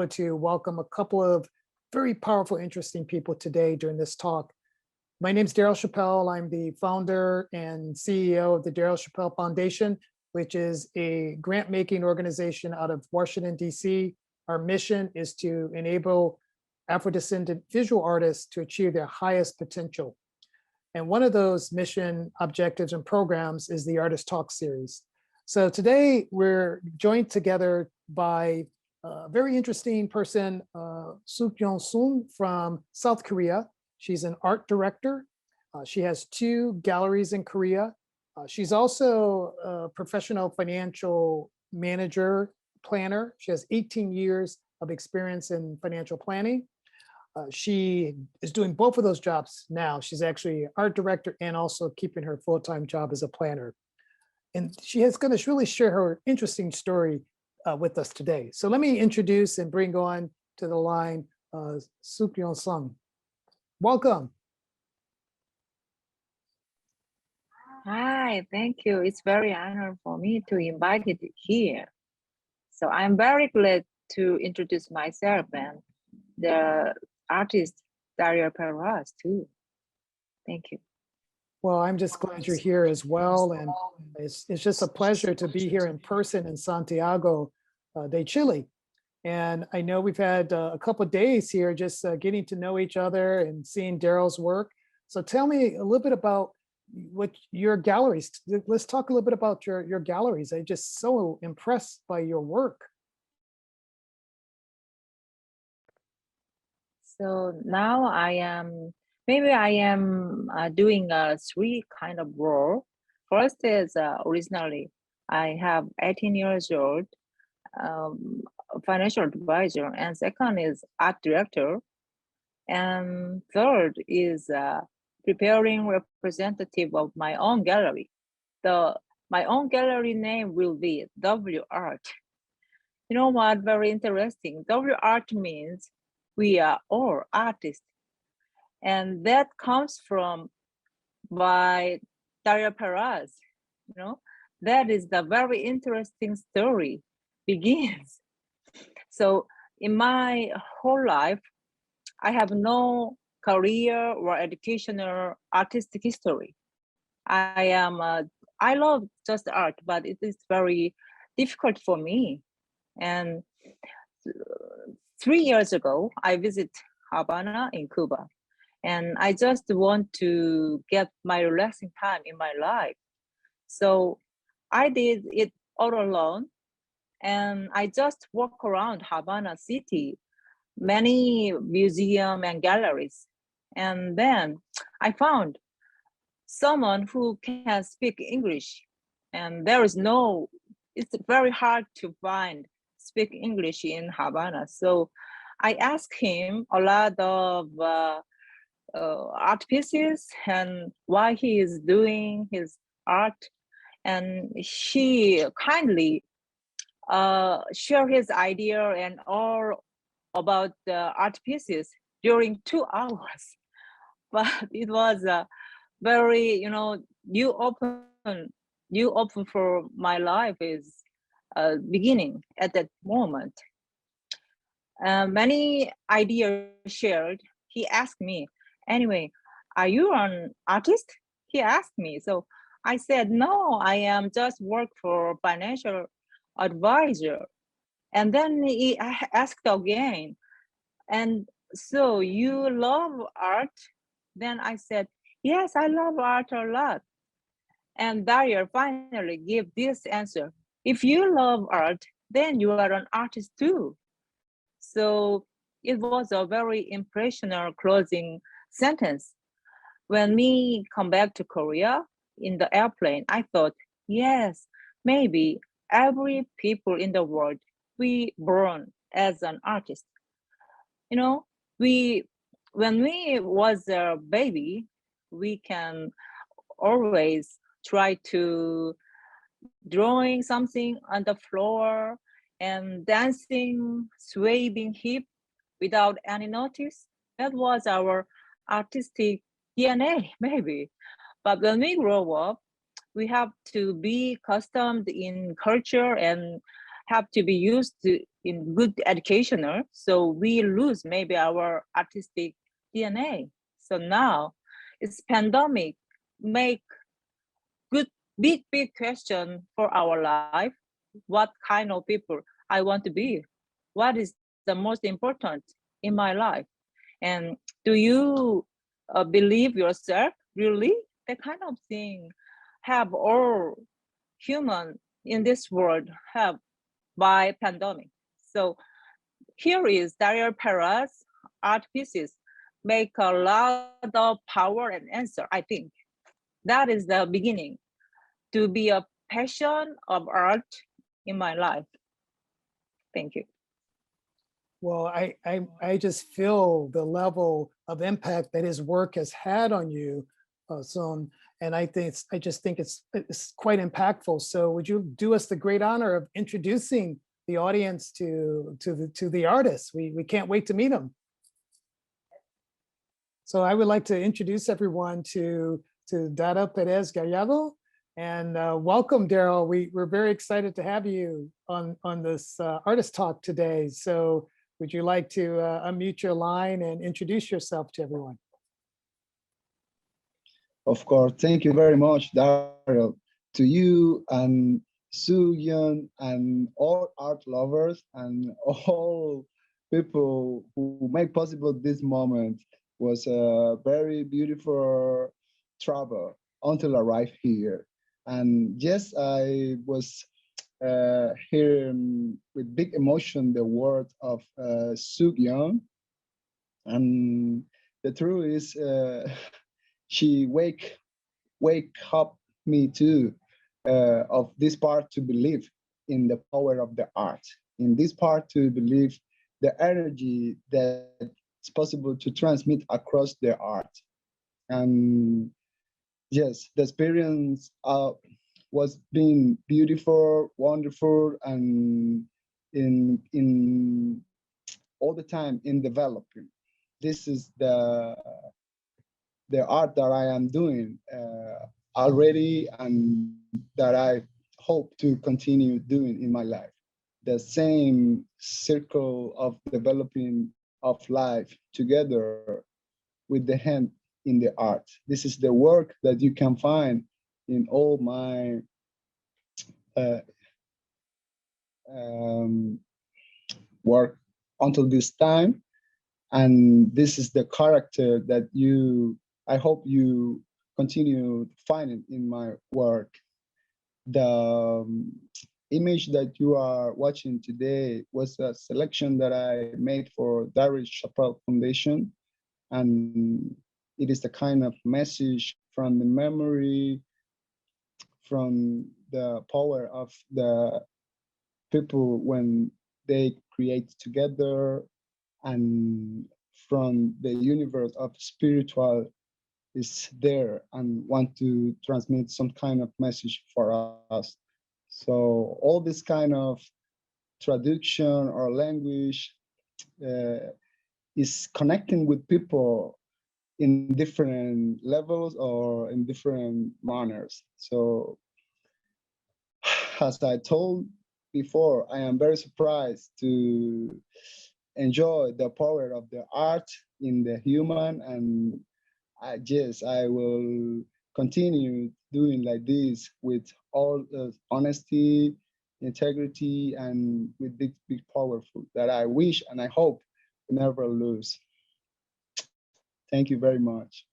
to welcome a couple of very powerful, interesting people today during this talk. My name is Daryl Chappelle. I'm the founder and CEO of the Daryl Chappelle Foundation, which is a grant-making organization out of Washington, D.C. Our mission is to enable Afro-descendant visual artists to achieve their highest potential. And one of those mission objectives and programs is the Artist Talk series. So today we're joined together by a very interesting person, Suk Yong-sun from South Korea. She's an art director. She has 2 galleries in Korea. She's also a professional financial manager, planner. She has 18 years of experience in financial planning. She is doing both of those jobs now. She's actually art director and also keeping her full-time job as a planner. And she is going to really share her interesting story with us today. So let me introduce and bring on to the line Suk Yong-sun. Welcome. Hi, thank you. It's very honor for me to invite you here. So I'm very glad to introduce myself and the artist Dario Perez too. Thank you. Well, I'm just glad you're here as well. And it's just a pleasure to be here in person in Santiago de Chile. And I know we've had a couple of days here just getting to know each other and seeing Daryl's work. So tell me a little bit about what your galleries. Let's talk a little bit about your galleries. I'm just so impressed by your work. So now I am doing 3 kind of role. First is originally I have 18 years old, financial advisor, and second is art director, and third is preparing representative of my own gallery. My own gallery name will be W Art. You know what? Very interesting. W Art means we are all artists, and that comes from by Dario Perez. You know, that is the very interesting story begins. So in my whole life, I have no career or educational artistic history. I love just art, but it is very difficult for me. And 3 years ago, I visit Havana in Cuba, and I just want to get my relaxing time in my life. So I did it all alone, and I just walk around Havana city, many museums and galleries. And then I found someone who can speak English, and it's very hard to find speak English in Havana. So I asked him a lot of art pieces and why he is doing his art, and he kindly shared his idea and all about the art pieces during 2 hours. But it was a very, new open for my life is beginning at that moment. Many ideas shared. He asked me, anyway, are you an artist? He asked me. So I said, no, I am just work for financial advisor. And then he asked again, and so you love art? Then I said, yes, I love art a lot. And Dario finally gave this answer. If you love art, then you are an artist too. So it was a very impressional closing sentence. When we come back to Korea in the airplane, I thought, yes, maybe every people in the world, we born as an artist. You know, when we was a baby, we can always try to drawing something on the floor and dancing, swaying hip without any notice. That was our artistic DNA, maybe. But when we grow up, we have to be accustomed in culture and have to be used in good educational, so we lose maybe our artistic DNA. So now it's pandemic, make good big question for our life. What kind of people I want to be? What is the most important in my life? And do you believe yourself really? That kind of thing have all human in this world have by pandemic. So here is Dario Perez art pieces make a lot of power and answer. I think that is the beginning to be a passion of art in my life. Thank you. Well, I just feel the level of impact that his work has had on you, Son, and I just think it's quite impactful. So would you do us the great honor of introducing the audience to the artist? We can't wait to meet him. So I would like to introduce everyone to Dara Perez Gallardo. And welcome, Daryl. We're very excited to have you on this artist talk today. So would you like to unmute your line and introduce yourself to everyone? Of course. Thank you very much, Daryl. To you and Soo Yeon and all art lovers and all people who make possible this moment. Was a very beautiful travel until I arrived here. And yes, I was hearing with big emotion the words of Soo Yeon. And the truth is, she wake up me too of this part to believe in the power of the art, in this part to believe the energy that it's possible to transmit across the art. And yes, the experience was being beautiful, wonderful, and in all the time in developing. This is the art that I am doing already and that I hope to continue doing in my life. The same circle of developing of life together with the hand in the art. This is the work that you can find in all my work until this time. And this is the character that I hope you continue finding in my work. The image that you are watching today was a selection that I made for Darius Chappelle Foundation. And it is the kind of message from the memory, from the power of the people when they create together, and from the universe of spiritual is there and want to transmit some kind of message for us. So all this kind of traduction or language is connecting with people in different levels or in different manners. So as I told before, I am very surprised to enjoy the power of the art in the human, and I will continue doing like this with all honesty, integrity, and with big powerful that I wish and I hope to never lose. Thank you very much.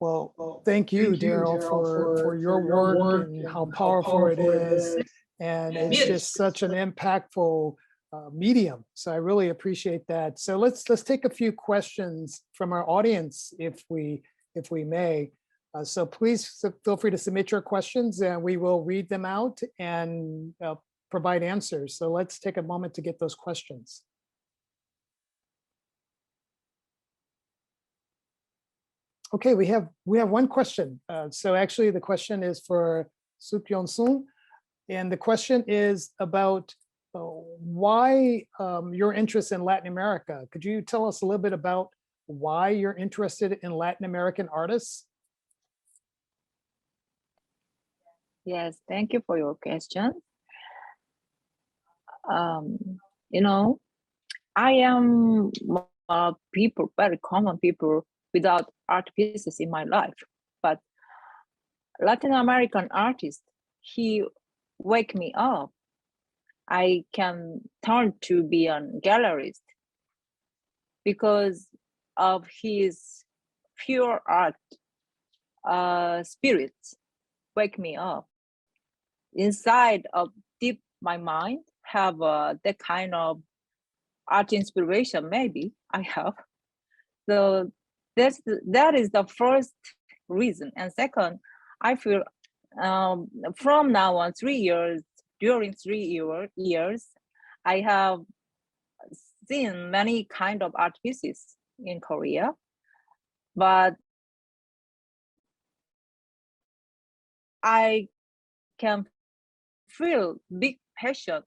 Well, thank you, Daryl, for your work and how powerful it is. And it's just such an impactful medium. So I really appreciate that. So let's take a few questions from our audience, if we may. So please feel free to submit your questions and we will read them out and provide answers. So let's take a moment to get those questions. Okay, we have one question. So actually the question is for Sukyeon Sung, and the question is about why your interest in Latin America. Could you tell us a little bit about why you're interested in Latin American artists? Yes, thank you for your question. um, you know, I am people, very common people without art pieces in my life. But Latin American artist, he wake me up. I can turn to be a gallerist because of his pure art spirit wake me up. Inside of deep my mind have that kind of art inspiration. Maybe I have. So that is the first reason. And second, I feel from now on 3 years, during 3 years, I have seen many kind of art pieces in Korea, but I can feel big passion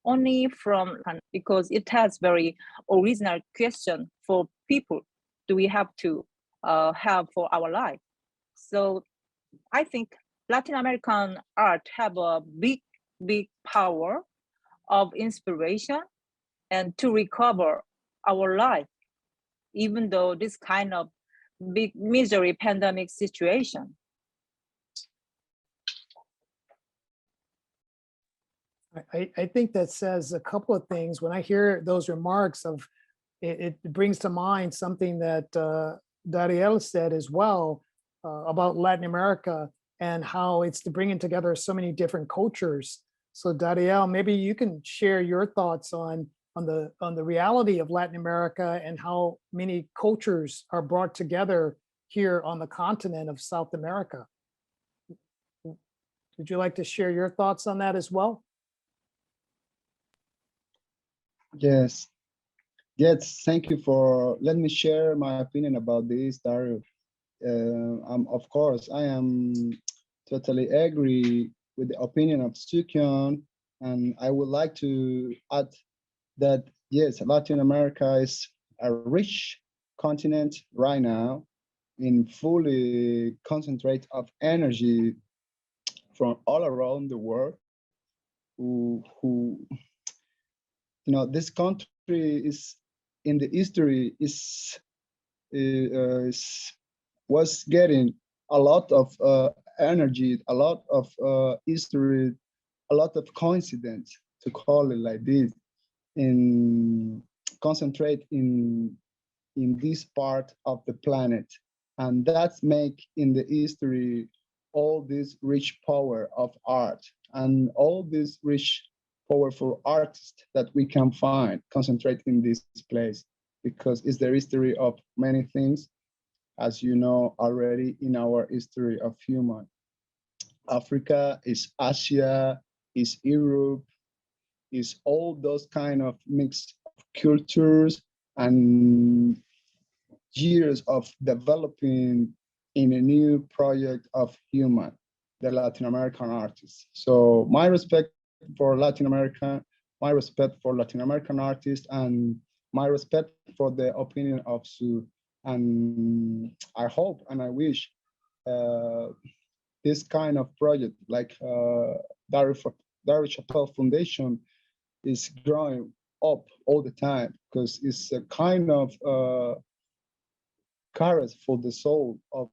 only from because it has very original question for people do we have to have for our life. So I think Latin American art have a big power of inspiration and to recover our life, even though this kind of big misery pandemic situation. I think that says a couple of things. When I hear those remarks of it brings to mind something that Dariel said as well about Latin America and how it's bringing together so many different cultures. So Dariel, maybe you can share your thoughts on the reality of Latin America and how many cultures are brought together here on the continent of South America. Would you like to share your thoughts on that as well? Yes. Yes, thank you for let me share my opinion about this, Dario. Of course, I am totally agree with the opinion of Sukyon, and I would like to add that yes, Latin America is a rich continent right now in fully concentrate of energy from all around the world who this country is in the history is was getting a lot of energy, a lot of history, a lot of coincidence, to call it like this, in concentrate in this part of the planet. And that's make in the history all this rich power of art and all this rich powerful artists that we can find concentrate in this place, because it's the history of many things, as you know already in our history of human. Africa is Asia, is Europe, is all those kind of mix of cultures and years of developing in a new project of human, the Latin American artists. So my respect for Latin America, my respect for Latin American artists, and my respect for the opinion of Sue. And I hope and I wish this kind of project like Dari Chappelle Foundation is growing up all the time, because it's a kind of carrot for the soul of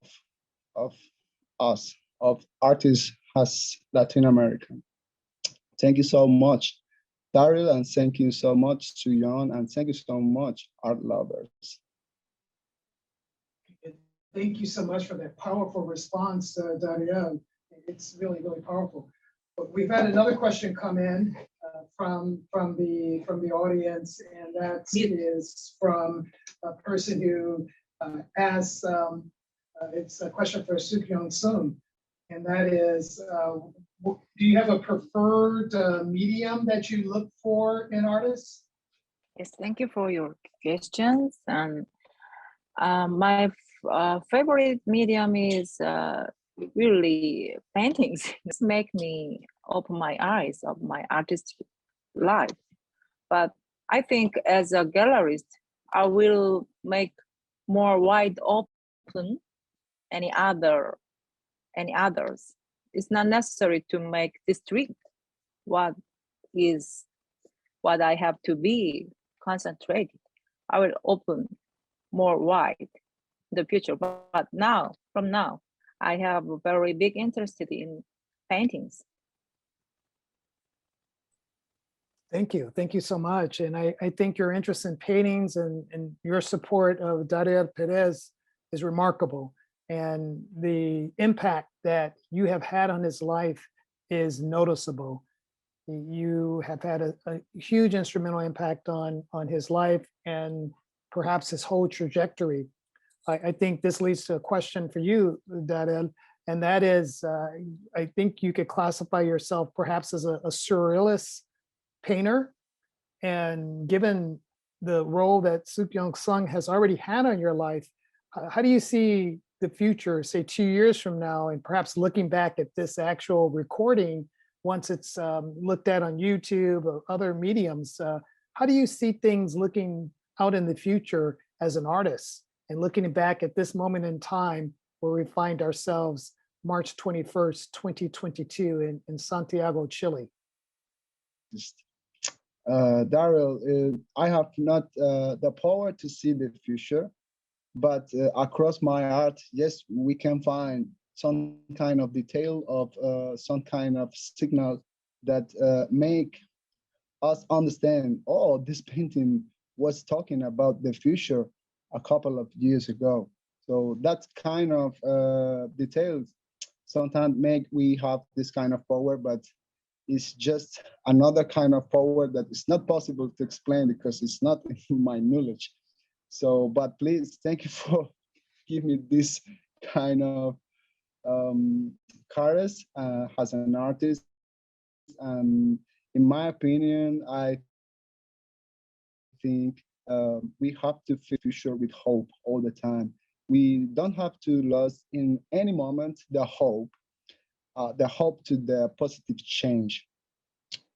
us, of artists as Latin American. Thank you so much, Daryl, and thank you so much to Jan, and thank you so much, art lovers. Thank you so much for that powerful response, Dariel. It's really, really powerful. But we've had another question come in from the audience, and that is from a person who asks. It's a question for Sukyon Sung, and that is, do you have a preferred medium that you look for in artists? Yes, thank you for your questions. And my favorite medium is really paintings. It's make me open my eyes of my artistic life. But I think as a gallerist, I will make more wide open any others. It's not necessary to make distinct what is what I have to be concentrated. I will open more wide in the future. But now, from now, I have a very big interest in paintings. Thank you. Thank you so much. And I think your interest in paintings and your support of Daryl Perez is remarkable. And the impact that you have had on his life is noticeable. You have had a huge instrumental impact on his life and perhaps his whole trajectory. I think this leads to a question for you, Daryl, and that is, I think you could classify yourself perhaps as a surrealist painter. And given the role that Suk-Young Sung has already had on your life, how do you see the future, say 2 years from now, and perhaps looking back at this actual recording, once it's looked at on YouTube or other mediums, how do you see things looking out in the future as an artist and looking back at this moment in time where we find ourselves March 21st, 2022 in Santiago, Chile? Daryl, I have not the power to see the future, but across my art, yes, we can find some kind of detail of some kind of signal that make us understand, oh, this painting was talking about the future a couple of years ago. So that kind of details sometimes make we have this kind of power, but it's just another kind of power that is not possible to explain because it's not in my knowledge. So, but please, thank you for giving me this kind of courage as an artist. And in my opinion, I think we have to future with hope all the time. We don't have to lose in any moment the hope to the positive change,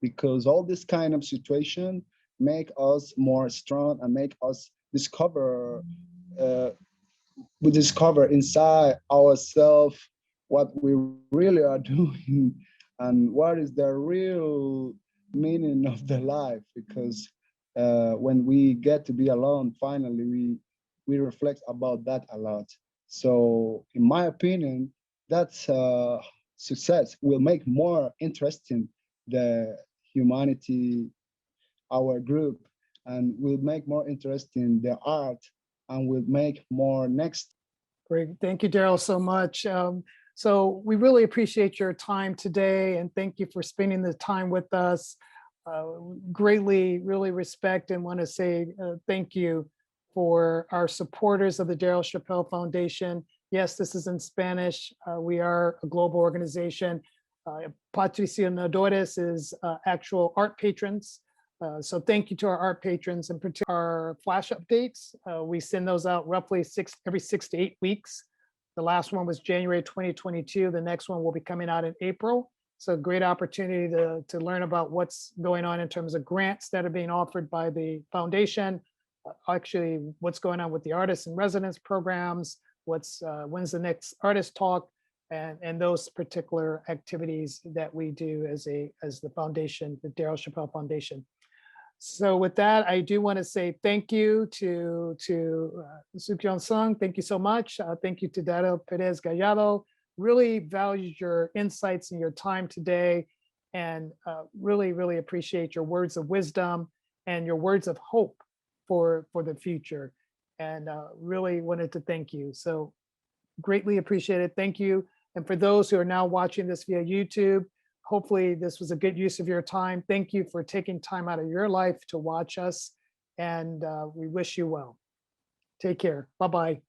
because all this kind of situation make us more strong and make us discover we discover inside ourselves what we really are doing and what is the real meaning of the life. Because when we get to be alone, finally we reflect about that a lot. So in my opinion, that's success will make more interesting the humanity, our group, and will make more interesting the art, and will make more next. Great. Thank you, Daryl, so much. So we really appreciate your time today, and thank you for spending the time with us. Greatly, really respect and want to say thank you for our supporters of the Daryl Chappelle Foundation. Yes, this is in Spanish. We are a global organization. Patrocinadores is actual art patrons. So thank you to our art patrons, and particularly our flash updates. We send those out roughly every 6 to 8 weeks. The last one was January 2022. The next one will be coming out in April. So great opportunity to learn about what's going on in terms of grants that are being offered by the foundation. Actually, what's going on with the artists in residence programs, when's the next artist talk, and those particular activities that we do as the foundation, the Daryl Chappelle Foundation. So with that, I do want to say thank you to Suk-Young Sung. Thank you so much. Thank you to Daryl Perez Gallardo. Really valued your insights and your time today, and really, really appreciate your words of wisdom and your words of hope for the future. And really wanted to thank you. So greatly appreciate it. Thank you. And for those who are now watching this via YouTube, hopefully this was a good use of your time. Thank you for taking time out of your life to watch us, and we wish you well. Take care. Bye-bye.